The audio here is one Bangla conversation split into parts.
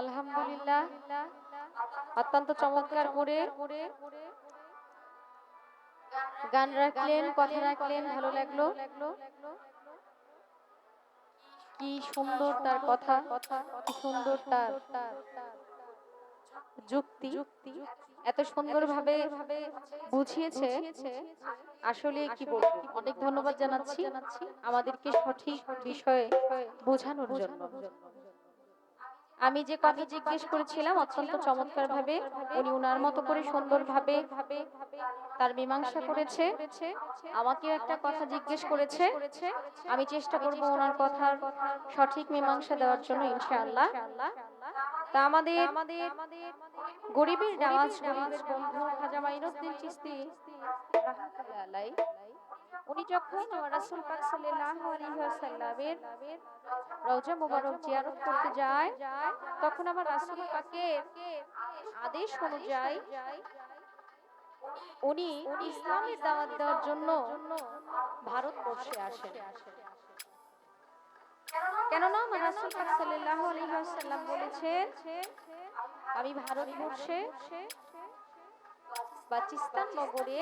আলহামদুলিল্লাহ, অত্যন্ত চমৎকার করে গান রাখলেন, কথা রাখলেন, ভালো লাগলো। কি সুন্দর তার কথা, কি সুন্দর তার যুক্তি, এত সুন্দরভাবে বুঝিয়েছে। আসলে কি বলবো, অনেক ধন্যবাদ জানাচ্ছি আমাদেরকে সঠিক বিষয়ে বোঝানোর জন্য। আমি যে কথা জিজ্ঞেস করেছিলাম অত্যন্ত চমৎকার ভাবে উনি উনার মতো করে সুন্দরভাবে তার মীমাংসা করেছে। আমাকে একটা কথা জিজ্ঞেস করেছে, আমি চেষ্টা করব ওনার কথার সঠিক মীমাংসা দেওয়ার জন্য ইনশাআল্লাহ। তা আমাদের গরিবের নওয়াজ, গরিবের বন্ধু খাজা মাইনুদ্দিন চিশতি রাহমাতুল্লাহ আলাইহি, উনি যখন রাসূল পাক সাল্লাল্লাহু আলাইহি ওয়াসাল্লামের রওজা মুবারক জিয়ারত করতে যায়, তখন আমার রাসূল পাকের আদেশ অনুযায়ী উনি ইসলামের দাওয়াত দেওয়ার জন্য ভারতবর্ষে আসেন। কেননা আমার রাসূল পাক সাল্লাল্লাহু আলাইহি ওয়াসাল্লাম বলেছেন, আমি ভারতবর্ষে বা চিস্তান নগরে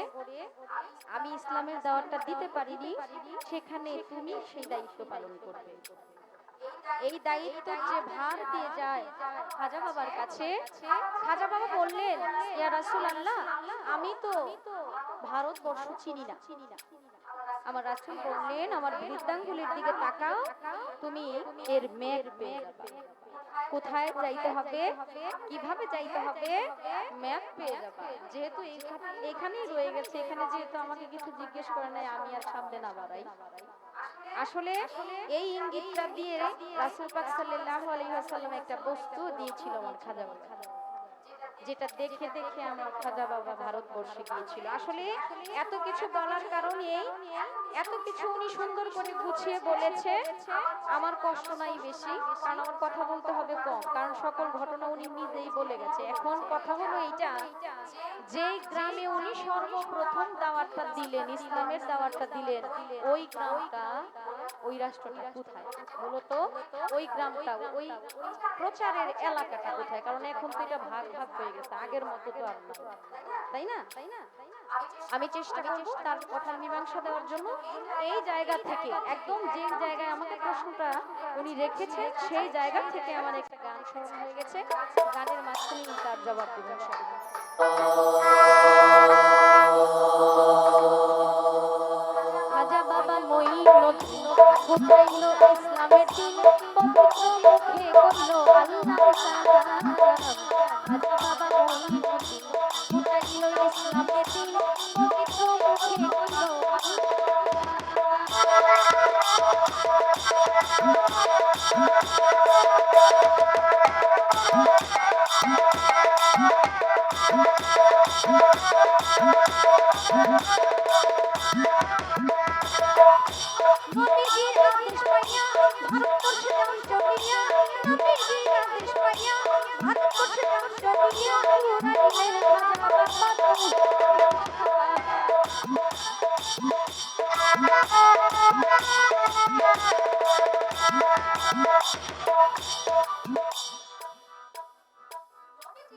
আমি ইসলামের দাওয়াতটা দিতে পারিনি, সেখানে তুমি সেই দায়িত্ব পালন করবে। এই দায়িত্ব যে ভার দিয়ে যায় খাজা বাবার কাছে, খাজা বাবা বললেন, ইয়া রাসূলুল্লাহ, আমি তো ভারতবর্ষ চিনি না। আমার রাসূল বললেন, আমার বৃদ্ধাঙ্গুলির দিকে তাকাও, তুমি এর ম্যাপ পেয়ে যাবে। কোথায় যাইতে হবে, কিভাবে যাইতে হবে, ম্যাপ পেয়ে যাবে। যেহেতু এখানেই রয়ে গেছে, এখানে যেহেতু আমাকে কিছু জিজ্ঞেস করে নাই, আমি আর সামনে না বাড়াই। আসলে এই ইঙ্গিতটা দিয়ে রাসূল পাক সাল্লাল্লাহু আলাইহি ওয়াসাল্লাম একটা বস্তু দিয়েছিল আমার খাজা বাবা, যেটা দেখে দেখে আমার খাজা বাবা ভারতবর্ষে গিয়েছিল। আসলে এত কিছু বলার কারণে, এত কিছু উনি সুন্দর করে গুছিয়ে বলেছে, আমার কষ্ট নাই বেশি, কারণ আমার কথা বলতে হবে কম, কারণ সকল ঘটনা উনি নিজেই বলে গেছে। এখন কথা হলো এইটা, যে গ্রামে উনি সর্বপ্রথম দাওয়াতটা দিলেন, ইসলামের দাওয়াতটা দিলেন, ওই গ্রামটা, ওই রাষ্ট্রটা কোথায়, মূলত ওই গ্রামটা, ওই প্রচারের এলাকাটা কোথায়? কারণ এখন তো এটা ভাগ ভাগ হয়ে গেছে, আগের মতো তো আর না, তাই না? আমি চেষ্টা করব তার কথার মীমাংসা দেওয়ার জন্য। এই জায়গা থেকে একদম যে জায়গায় আমাকে প্রশ্নটা উনি রেখেছেন, সেই জায়গা থেকে আমার একটা গান স্মরণ হয়ে গেছে, গানের মাঝখানে তার জবাব দেবেন। খাজা বাবা মঈনুদ্দিন ফুটাইলো ইসলামের দিন, পবিত্র মুখে করলো আল্লাহর সালাম। খাজা বাবা মঈনুদ্দিন ফুটাইলো ইসলামের দিন, পবিত্র মুখে করলো নবীজির আদেশ পাইয়া ভারতবর্ষে যান চলিয়া, নবীজির আদেশ পাইয়া ভারতবর্ষে যান চলিয়া, উড়াইলেন খাজা বাবা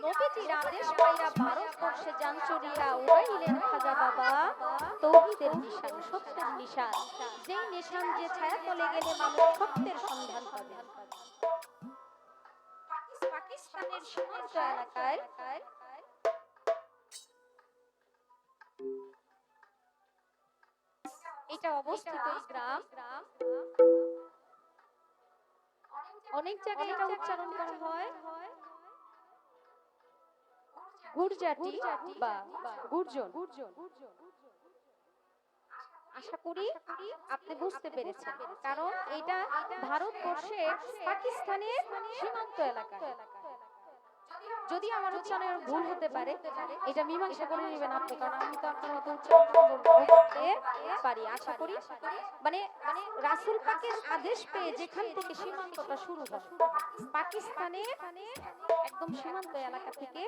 নবীজির আদেশ পাইয়া ভারতবর্ষে যান চলিয়া, উড়াইলেন খাজা বাবা তৌহিদের নিশান, সত্যের নিশান, যেই নিশান যে ছায়া তলে গেলে মানুষ সত্যের সন্ধান পাবে। পাকিস্তানের সীমান্ত এলাকায় এটা অবস্থিত। এই গ্রাম, অনেক জায়গায় এটা উচ্চারণ করা হয় গুরজাটি বা গুর্জন। আশা করি আপনি বুঝতে পেরেছেন, কারণ এটা ভারতবর্ষের পাকিস্তানের সীমান্ত এলাকা। যদি আমার উচ্চারণের ভুল হতে পারে, এটা মীমাংসা করে নেবেন আপনি, কারণ আমি তো আপনার মতো উচ্চারণ করতে পারি। আশা করি মানে রাসূল পাকের আদেশ পেয়ে যেখান থেকে সীমান্তটা শুরু হয়, পাকিস্তানের একদম সীমান্ত এলাকা থেকে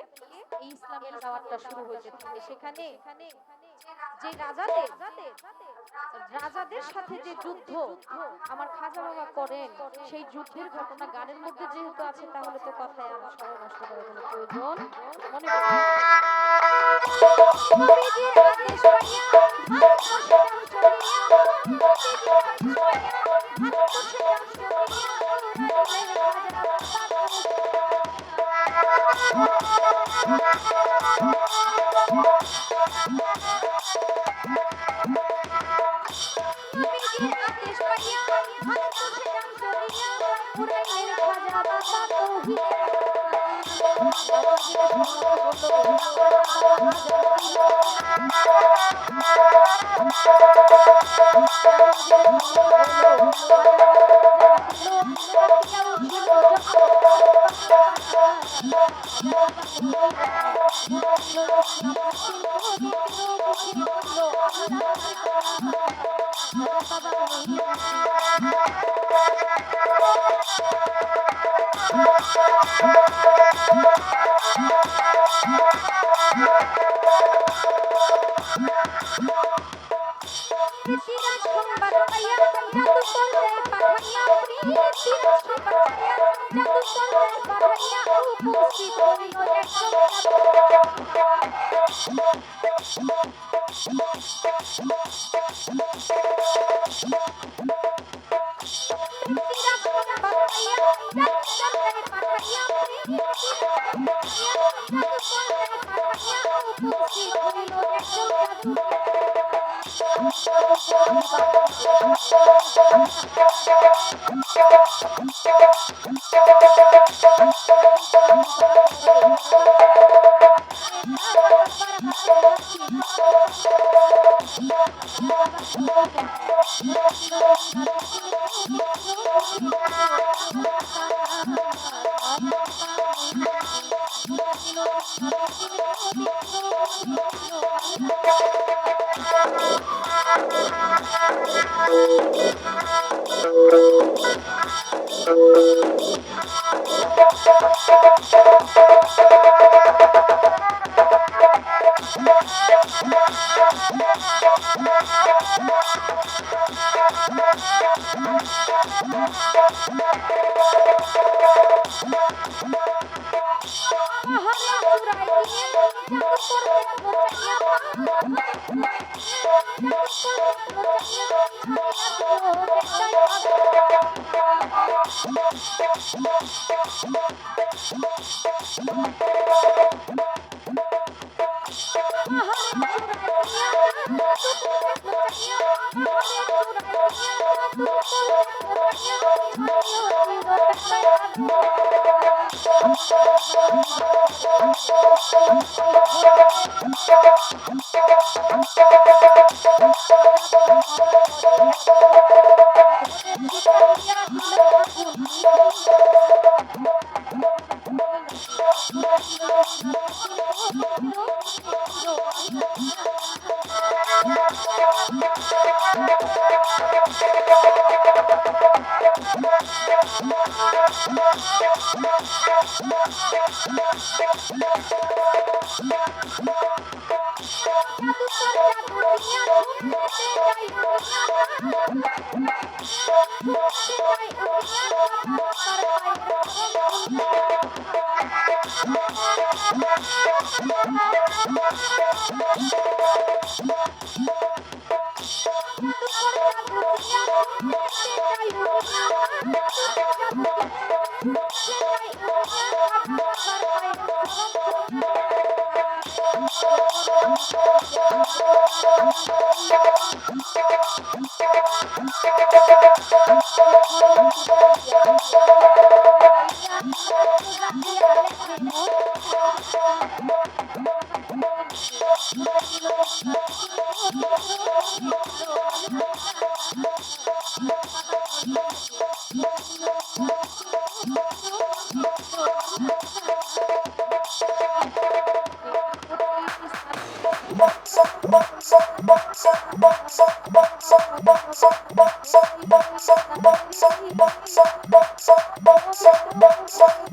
এই ইসলামের দাওয়াতটা শুরু হয়েছে। সেখানে যে রাজাদের সাথে যে যুদ্ধ আমার খাজা বাবা করেন, সেই যুদ্ধের ঘটনা গানের মধ্যে যেহেতু আছে, তাহলে তো কথায় আর সময় নষ্ট করার কোনো প্রয়োজন মনে করি না। নবীজির আদেশ পাইয়া ভারত বর্ষে যান চলিয়া, নবীজির আদেশ পাইয়া ভারত বর্ষে যান চলিয়া, উড়াইলেন খাজা বাবা। নবীজির আদেশ পাইয়া ভারত বর্ষে যান চলিয়া, উড়াইলেন খাজা বাবা তৌহিদের সংবাদ পাইয়া জাদু করলে পাঠাইয়া, সংবাদ পাইয়া জাদু করলে পাঠাইয়া, উপস্থিত হইল একজন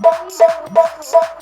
Thank you.